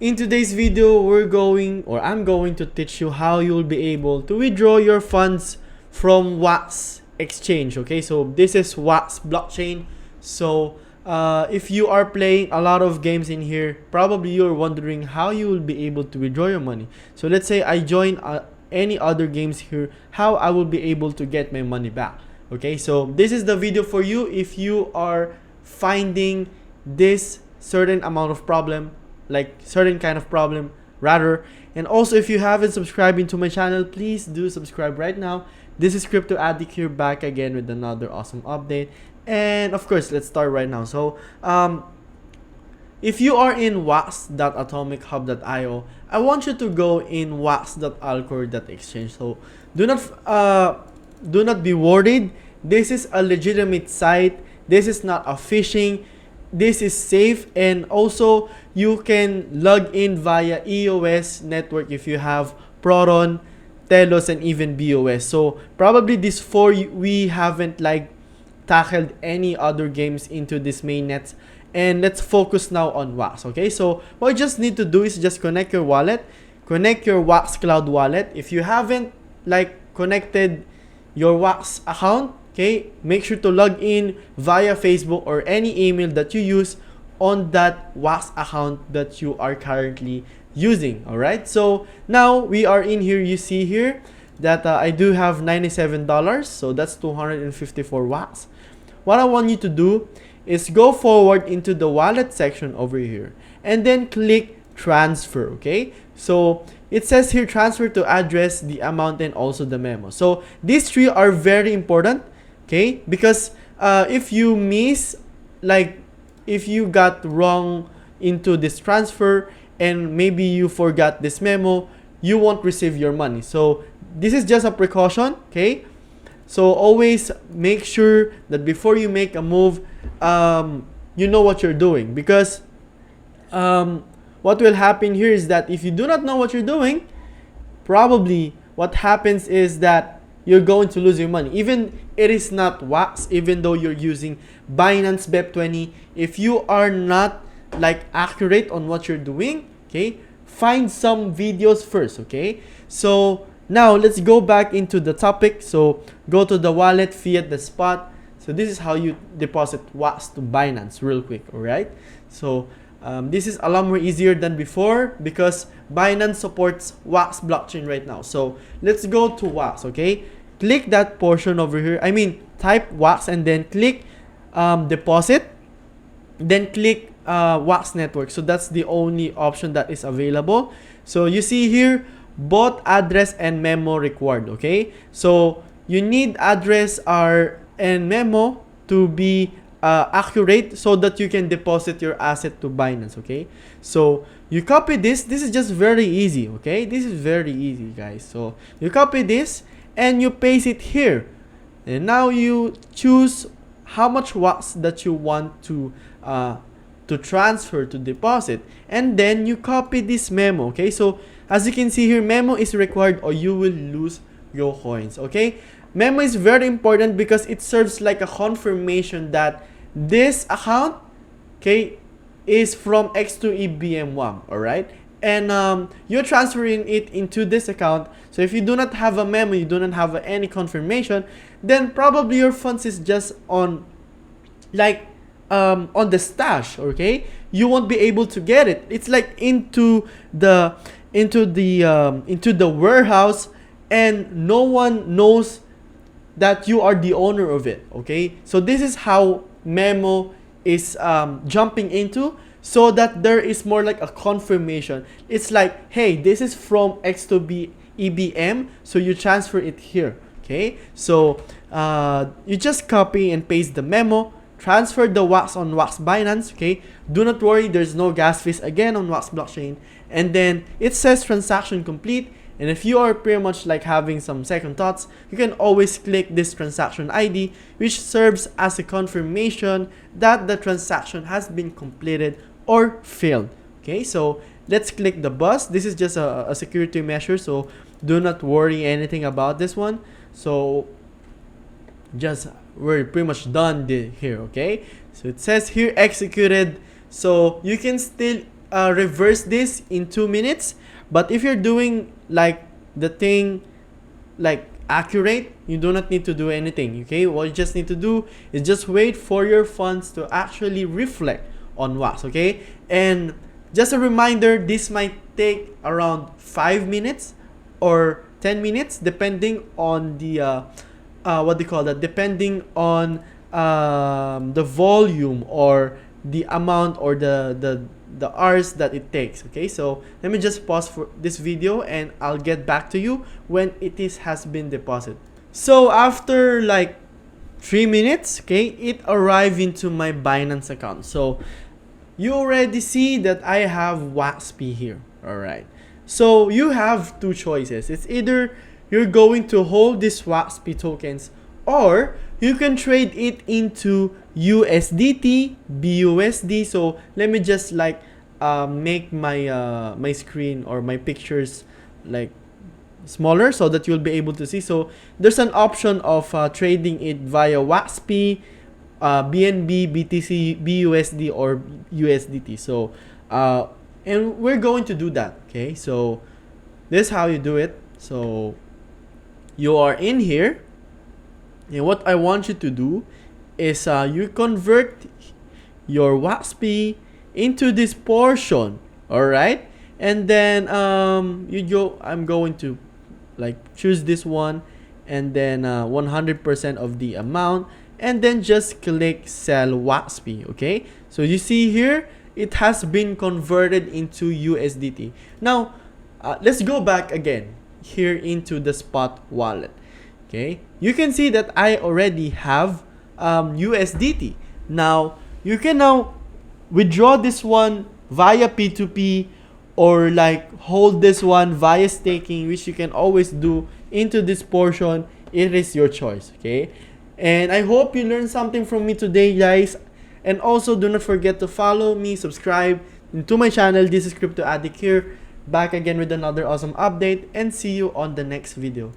In today's video, I'm going to teach you how you'll be able to withdraw your funds from Wax exchange. Okay, so this is Wax blockchain. So if you are playing a lot of games in here, probably you're wondering how you will be able to withdraw your money. So let's say I join any other games here, how I will be able to get my money back. Okay, so this is the video for you if you are finding this certain amount of problem, like certain kind of problem rather. And also, if you haven't subscribed into my channel, please do subscribe right now. This is Crypto Addict here, back again with another awesome update. And of course, let's start right now. So if you are in wax.atomichub.io, I want you to go in wax.alcor.exchange. So do not be worried. This is a legitimate site. This is not a phishing. This is safe, and also you can log in via EOS network if you have Proton, Telos, and even BOS. So probably these four we haven't like tackled any other games into this mainnet, and let's focus now on Wax. Okay, so what you just need to do is just connect your wallet, connect your Wax Cloud wallet. If you haven't like connected your Wax account, okay, make sure to log in via Facebook or any email that you use on that Wax account that you are currently using. All right, so now we are in here. You see here that I do have $97, so that's 254 Wax. What I want you to do is go forward into the wallet section over here and then click transfer. Okay, so it says here transfer to address, the amount, and also the memo. So these three are very important, okay, because if you miss, like if you got wrong into this transfer and maybe you forgot this memo, you won't receive your money. So this is just a precaution, okay? So always make sure that before you make a move, you know what you're doing, because what will happen here is that if you do not know what you're doing, probably what happens is that you're going to lose your money. Even it is not Wax, even though you're using Binance BEP20, if you are not like accurate on what you're doing, okay, find some videos first. Okay, so now let's go back into the topic. So go to the wallet, fiat the spot. So this is how you deposit Wax to Binance real quick. All right, so this is a lot more easier than before because Binance supports Wax blockchain right now. So let's go to Wax. Okay, click that portion over here. I mean, type Wax and then click deposit, then click Wax network. So that's the only option that is available. So you see here, both address and memo required. Okay, so you need address and memo to be accurate so that you can deposit your asset to Binance. Okay, so you copy this. This is just very easy. Okay, this is very easy, guys. So you copy this and you paste it here, and now you choose how much Wax that you want to transfer, to deposit, and then you copy this memo. Okay, so as you can see here, memo is required or you will lose your coins. Okay, memo is very important because it serves like a confirmation that this account, okay, is from X2EBM1. all right, and you're transferring it into this account. So if you do not have a memo, you do not have any confirmation, then probably your funds is just on like on the stash. Okay, you won't be able to get it. It's like into the warehouse, and no one knows that you are the owner of it. Okay, so this is how memo is jumping into, so that there is more like a confirmation. It's like, hey, this is from X2EBM, so you transfer it here. Okay, so you just copy and paste the memo, transfer the Wax on Wax Binance. Okay, do not worry, there's no gas fees again on Wax blockchain, and then it says transaction complete. And if you are pretty much like having some second thoughts, you can always click this transaction ID, which serves as a confirmation that the transaction has been completed or failed. Okay, so let's click the bus. This is just a security measure, so do not worry anything about this one. So just we're pretty much done here. Okay, so it says here executed, so you can still reverse this in 2 minutes. But if you're doing like the thing like accurate, you do not need to do anything. Okay, what you just need to do is just wait for your funds to actually reflect on wax. Okay, and just a reminder, this might take around 5 minutes or 10 minutes depending on the what they call that, depending on the volume or the amount or the hours that it takes. Okay, so let me just pause for this video and I'll get back to you when has been deposited. So after like 3 minutes, okay, it arrived into my Binance account. So you already see that I have WAXP here. All right, so you have two choices. It's either you're going to hold these WAXP tokens, or you can trade it into USDT, BUSD. So let me just like make my my screen or my pictures like smaller so that you'll be able to see. So there's an option of trading it via WAXP, BNB, BTC, BUSD, or USDT. So and we're going to do that. Okay, so this is how you do it. So you are in here, and what I want you to do is you convert your WAXP into this portion. All right, and then you go. I'm going to like choose this one, and then 100% of the amount, and then just click sell WAXP. Okay, so you see here it has been converted into USDT. Now let's go back again here into the spot wallet. Okay, you can see that I already have USDT. Now you can now withdraw this one via P2P, or like hold this one via staking, which you can always do into this portion. It is your choice. Okay, and I hope you learned something from me today, guys. And also do not forget to follow me, subscribe to my channel. This is Crypto Addict here, back again with another awesome update, and see you on the next video.